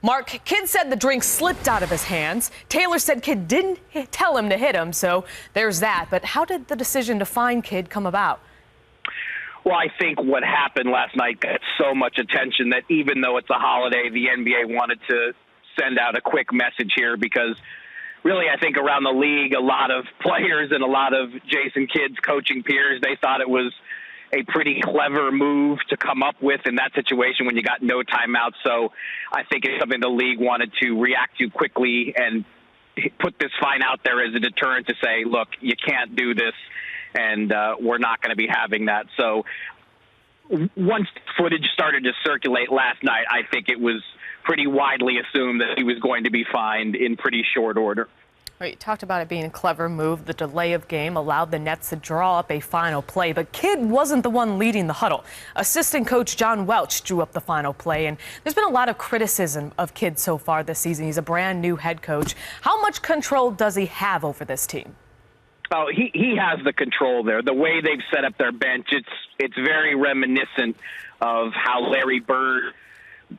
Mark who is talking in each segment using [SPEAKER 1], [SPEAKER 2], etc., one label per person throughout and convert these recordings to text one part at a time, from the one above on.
[SPEAKER 1] Marc, Kidd said the drink slipped out of his hands. Taylor said Kidd didn't tell him to hit him, so there's that. But how did the decision to fine Kidd come about?
[SPEAKER 2] Well, I think what happened last night got so much attention that even though it's a holiday, the NBA wanted to send out a quick message here because really I think around the league, a lot of players and a lot of Jason Kidd's coaching peers, they thought it was a pretty clever move to come up with in that situation when you got no timeout. So I think it's something the league wanted to react to quickly and put this fine out there as a deterrent to say, look, you can't do this, and we're not going to be having that. So once footage started to circulate last night, I think it was pretty widely assumed that he was going to be fined in pretty short order.
[SPEAKER 1] You talked about it being a clever move. The delay of game allowed the Nets to draw up a final play, but Kidd wasn't the one leading the huddle. Assistant coach John Welch drew up the final play, and there's been a lot of criticism of Kidd so far this season. He's a brand new head coach. How much control does he have over this team?
[SPEAKER 2] Oh, he has the control there. The way they've set up their bench, it's very reminiscent of how Larry Bird,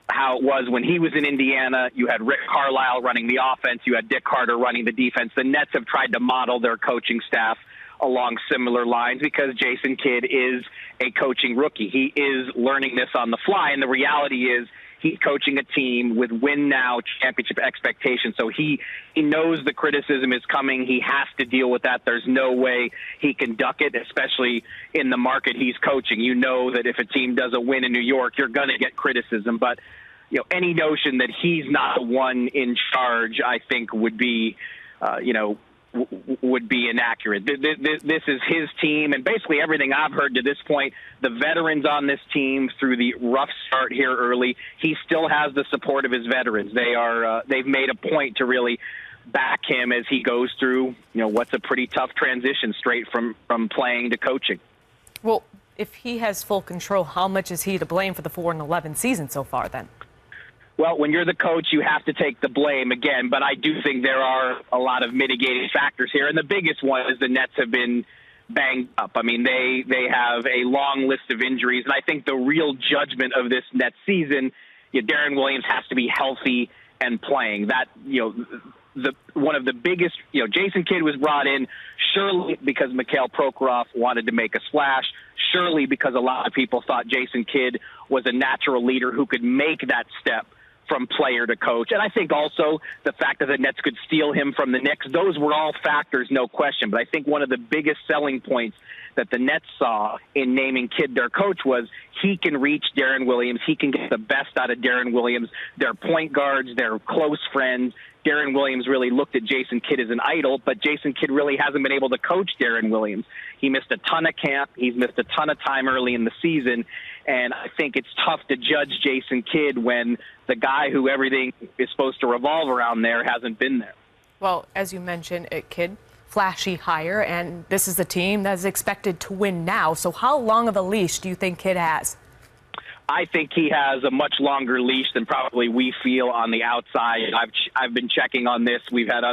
[SPEAKER 2] how it was when he was in Indiana. You had Rick Carlisle running the offense. You had Dick Carter running the defense. The Nets have tried to model their coaching staff along similar lines because Jason Kidd is a coaching rookie. He is learning this on the fly, and the reality is he's coaching a team with win-now championship expectations. So he knows the criticism is coming. He has to deal with that. There's no way he can duck it, especially in the market he's coaching. You know that if a team doesn't win in New York, you're going to get criticism. But any notion that he's not the one in charge, I think, would be, would be inaccurate. This is his team, and basically everything I've heard to this point, the veterans on this team through the rough start here early, he still has the support of his veterans. They've made a point to really back him as he goes through, what's a pretty tough transition straight from playing to coaching.
[SPEAKER 1] Well, if he has full control, how much is he to blame for the 4-11 season so far then?
[SPEAKER 2] Well, when you're the coach, you have to take the blame again, but I do think there are a lot of mitigating factors here, and the biggest one is the Nets have been banged up. I mean, they have a long list of injuries, and I think the real judgment of this Nets season, Darren Williams has to be healthy and playing. That, one of the biggest, Jason Kidd was brought in surely because Mikhail Prokhorov wanted to make a splash, surely because a lot of people thought Jason Kidd was a natural leader who could make that step from player to coach. And I think also the fact that the Nets could steal him from the Knicks, those were all factors, no question. But I think one of the biggest selling points that the Nets saw in naming Kidd their coach was he can reach Darren Williams. He can get the best out of Darren Williams. They're point guards. They're close friends. Darren Williams really looked at Jason Kidd as an idol, but Jason Kidd really hasn't been able to coach Darren Williams. He missed a ton of camp. He's missed a ton of time early in the season, and I think it's tough to judge Jason Kidd when the guy who everything is supposed to revolve around there hasn't been there.
[SPEAKER 1] Well, as you mentioned, Kidd, flashy hire, and this is a team that is expected to win now. So how long of a leash do you think Kidd has?
[SPEAKER 2] I think he has a much longer leash than probably we feel on the outside. I've been checking on this. We've had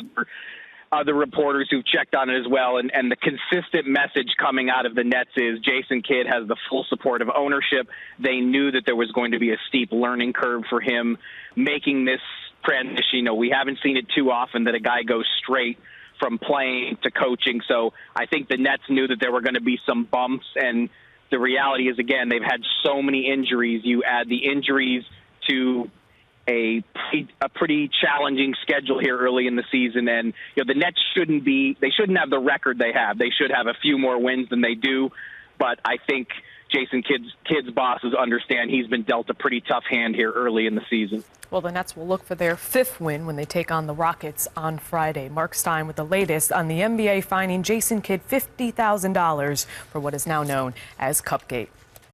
[SPEAKER 2] other reporters who've checked on it as well, and the consistent message coming out of the Nets is Jason Kidd has the full support of ownership. They knew that there was going to be a steep learning curve for him making this transition. We haven't seen it too often that a guy goes straight from playing to coaching. So I think the Nets knew that there were going to be some bumps, and the reality is, again, they've had so many injuries. You add the injuries to a pretty challenging schedule here early in the season, and the Nets shouldn't have the record they have. They should have a few more wins than they do, but I think Jason Kidd's bosses understand he's been dealt a pretty tough hand here early in the season.
[SPEAKER 1] Well, the Nets will look for their 5th win when they take on the Rockets on Friday. Marc Stein with the latest on the NBA fining Jason Kidd $50,000 for what is now known as Cupgate.